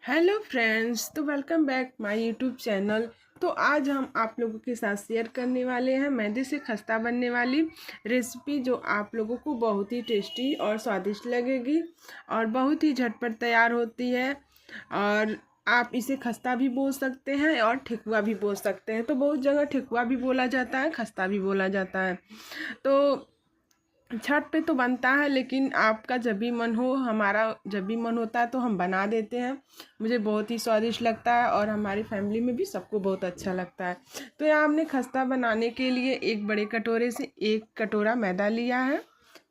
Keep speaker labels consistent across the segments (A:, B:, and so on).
A: Hello friends, तो welcome back my YouTube channel. तो आज हम आप लोगों के साथ शेयर करने वाले हैं मैदे से खस्ता बनने वाली रेसिपी, जो आप लोगों को बहुत ही टेस्टी और स्वादिष्ट लगेगी और बहुत ही झटपट तैयार होती है। और आप इसे खस्ता भी बोल सकते हैं और ठेकुआ भी बोल सकते हैं। तो बहुत जगह ठेकुआ भी बोला जाता है, खस्ता भी बोला जाता है। तो छठ पे तो बनता है, लेकिन आपका जब भी मन हो, हमारा जब भी मन होता है तो हम बना देते हैं। मुझे बहुत ही स्वादिष्ट लगता है और हमारी फैमिली में भी सबको बहुत अच्छा लगता है। तो यहाँ हमने खस्ता बनाने के लिए एक बड़े कटोरे से 1 कटोरा मैदा लिया है,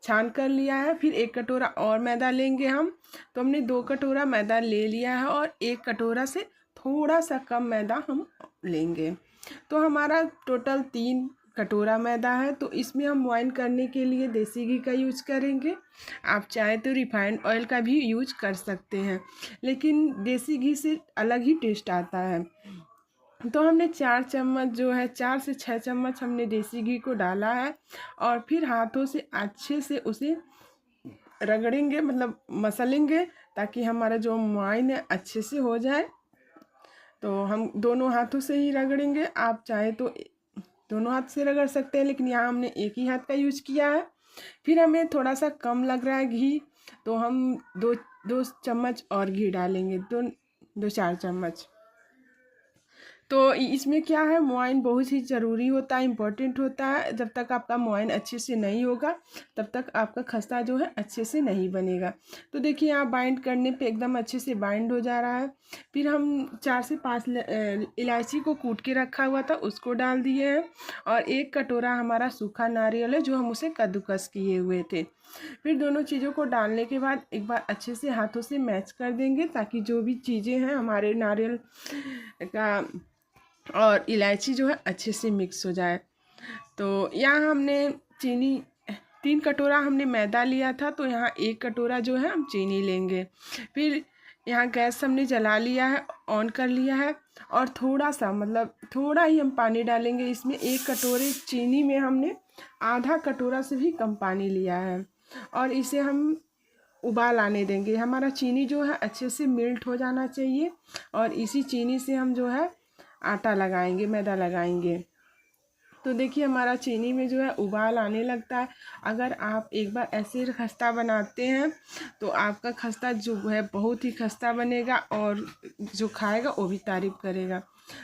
A: छान कर लिया है। फिर 1 कटोरा और मैदा लेंगे हम। तो हमने 2 कटोरा मैदा ले लिया है और 1 कटोरा से थोड़ा सा कम मैदा हम लेंगे। तो हमारा टोटल 3 कटोरा मैदा है। तो इसमें हम बॉयल करने के लिए देसी घी का यूज करेंगे। आप चाहे तो रिफाइंड ऑयल का भी यूज कर सकते हैं, लेकिन देसी घी से अलग ही टेस्ट आता है। तो हमने 4 चम्मच जो है, 4 से 6 चम्मच हमने देसी घी को डाला है और फिर हाथों से अच्छे से उसे रगड़ेंगे, मतलब मसलेंगे, ताकि हमारा जो मुआयन है अच्छे से हो जाए। तो हम दोनों हाथों से ही रगड़ेंगे। आप चाहे तो दोनों हाथ से रगड़ सकते हैं, लेकिन यहाँ हमने एक ही हाथ का यूज किया है। फिर हमें थोड़ा सा कम लग रहा है घी, तो हम दो दो चम्मच और घी डालेंगे, दो 4 चम्मच। तो इसमें क्या है, मुआयन बहुत ही ज़रूरी होता है, इम्पोर्टेंट होता है। जब तक आपका मुआयन अच्छे से नहीं होगा, तब तक आपका खस्ता जो है अच्छे से नहीं बनेगा। तो देखिए, यहाँ बाइंड करने पे एकदम अच्छे से बाइंड हो जा रहा है। फिर हम 4 से 5 इलायची को कूट के रखा हुआ था, उसको डाल दिए हैं। और 1 कटोरा हमारा सूखा नारियल है, जो हम उसे कद्दूकस किए हुए थे। फिर दोनों चीज़ों को डालने के बाद एक बार अच्छे से हाथों से मैच कर देंगे, ताकि जो भी चीज़ें हैं हमारे नारियल का और इलायची जो है अच्छे से मिक्स हो जाए। तो यहाँ हमने चीनी, 3 कटोरा हमने मैदा लिया था, तो यहाँ 1 कटोरा जो है हम चीनी लेंगे। फिर यहाँ गैस हमने जला लिया है, ऑन कर लिया है। और थोड़ा सा, मतलब थोड़ा ही हम पानी डालेंगे इसमें। 1 कटोरे चीनी में हमने आधा कटोरा से भी कम पानी लिया है और इसे हम उबाल आने देंगे। हमारा चीनी जो है अच्छे से मेल्ट हो जाना चाहिए और इसी चीनी से हम जो है आटा लगाएंगे, मैदा लगाएंगे। तो देखिए, हमारा चीनी में जो है उबाल आने लगता है। अगर आप एक बार ऐसे खस्ता बनाते हैं तो आपका खस्ता जो है बहुत ही खस्ता बनेगा और जो खाएगा वो भी तारीफ़ करेगा।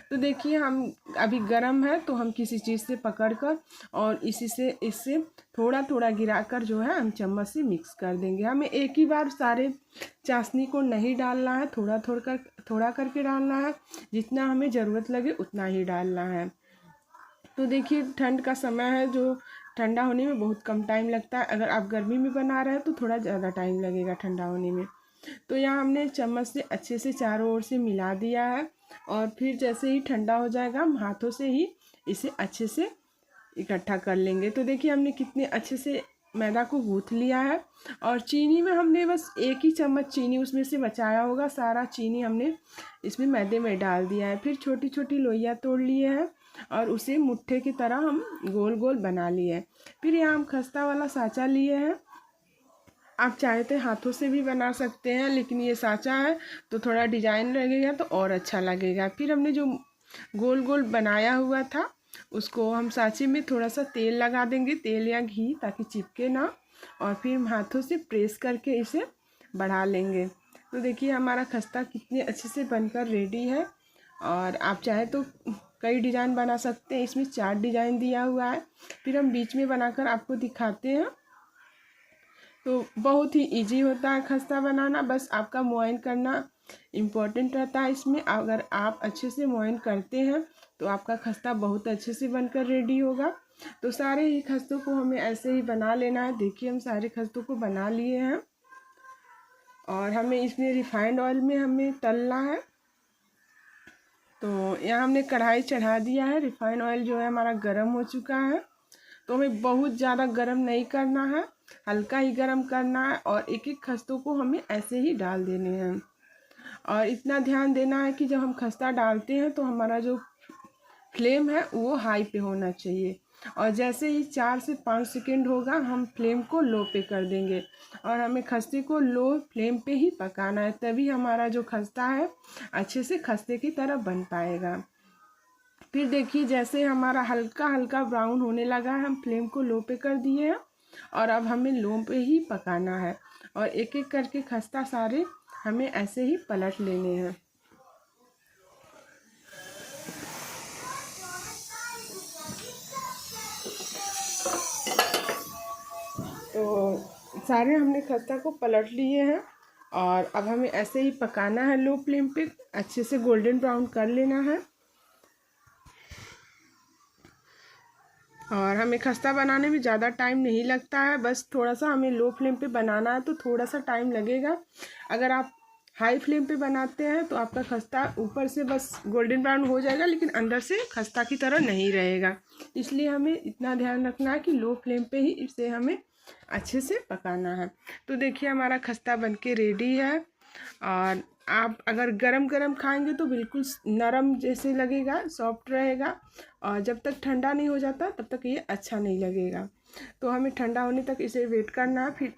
A: तो देखिए, हम अभी गरम है, तो हम किसी चीज़ से पकड़कर और इससे थोड़ा थोड़ा गिराकर जो है हम चम्मच से मिक्स कर देंगे। हमें एक ही बार सारे चाशनी को नहीं डालना है, थोड़ा करके डालना है। जितना हमें ज़रूरत लगे उतना ही डालना है। तो देखिए, ठंड का समय है, जो ठंडा होने में बहुत कम टाइम लगता है। अगर आप गर्मी में बना रहे हैं तो थोड़ा ज़्यादा टाइम लगेगा ठंडा होने में। तो यहाँ हमने चम्मच से अच्छे से चारों ओर से मिला दिया है और फिर जैसे ही ठंडा हो जाएगा, हम हाथों से ही इसे अच्छे से इकट्ठा कर लेंगे। तो देखिए, हमने कितने अच्छे से मैदा को गूँथ लिया है। और चीनी में हमने बस 1 ही चम्मच चीनी उसमें से बचाया होगा, सारा चीनी हमने इसमें मैदे में डाल दिया है। फिर छोटी छोटी लोइयाँ तोड़ लिए हैं और उसे मुट्ठे की तरह हम गोल गोल बना लिए हैं। फिर यहाँ हम खस्ता वाला साँचा लिए हैं। आप चाहे तो हाथों से भी बना सकते हैं, लेकिन ये साँचा है तो थोड़ा डिजाइन लगेगा तो और अच्छा लगेगा। फिर हमने जो गोल गोल बनाया हुआ था, उसको हम साँचे में थोड़ा सा तेल लगा देंगे, तेल या घी, ताकि चिपके ना। और फिर हम हाथों से प्रेस करके इसे बढ़ा लेंगे। तो देखिए, हमारा खस्ता कितने अच्छे से बनकर रेडी है। और आप चाहे तो कई डिज़ाइन बना सकते हैं, इसमें 4 डिज़ाइन दिया हुआ है। फिर हम बीच में बनाकर आपको दिखाते हैं। तो बहुत ही इजी होता है खस्ता बनाना, बस आपका मुआयन करना इम्पोर्टेंट रहता है इसमें। अगर आप अच्छे से मुआयन करते हैं तो आपका खस्ता बहुत अच्छे से बनकर रेडी होगा। तो सारे ही खस्तों को हमें ऐसे ही बना लेना है। देखिए, हम सारे खस्तों को बना लिए हैं और हमें इसमें रिफाइंड ऑयल में हमें तलना है। तो यहाँ हमने कढ़ाई चढ़ा दिया है, रिफाइंड ऑयल जो है हमारा गर्म हो चुका है। तो हमें बहुत ज़्यादा गर्म नहीं करना है, हल्का ही गर्म करना है और एक एक खस्तों को हमें ऐसे ही डाल देने हैं। और इतना ध्यान देना है कि जब हम खस्ता डालते हैं तो हमारा जो फ्लेम है वो हाई पे होना चाहिए। और जैसे ही 4 से 5 सेकेंड होगा हम फ्लेम को लो पे कर देंगे। और हमें खस्ते को लो फ्लेम पे ही पकाना है, तभी हमारा जो खस्ता है अच्छे से खस्ते की तरह बन पाएगा। फिर देखिए जैसे हमारा हल्का हल्का ब्राउन होने लगा है, हम फ्लेम को लो पे कर दिए हैं और अब हमें लो पे ही पकाना है। और एक एक करके खस्ता सारे हमें ऐसे ही पलट लेने हैं। तो सारे हमने खस्ता को पलट लिए हैं और अब हमें ऐसे ही पकाना है लो फ्लेम पे, अच्छे से गोल्डन ब्राउन कर लेना है। और हमें खस्ता बनाने में ज़्यादा टाइम नहीं लगता है, बस थोड़ा सा हमें लो फ्लेम पे बनाना है तो थोड़ा सा टाइम लगेगा। अगर आप हाई फ्लेम पे बनाते हैं तो आपका खस्ता ऊपर से बस गोल्डन ब्राउन हो जाएगा लेकिन अंदर से खस्ता की तरह नहीं रहेगा। इसलिए हमें इतना ध्यान रखना है कि लो फ्लेम पे ही इसे हमें अच्छे से पकाना है। तो देखिए हमारा खस्ता बनके रेडी है। और आप अगर गरम गरम खाएंगे तो बिल्कुल नरम जैसे लगेगा, सॉफ्ट रहेगा। और जब तक ठंडा नहीं हो जाता तब तक ये अच्छा नहीं लगेगा। तो हमें ठंडा होने तक इसे वेट करना है। फिर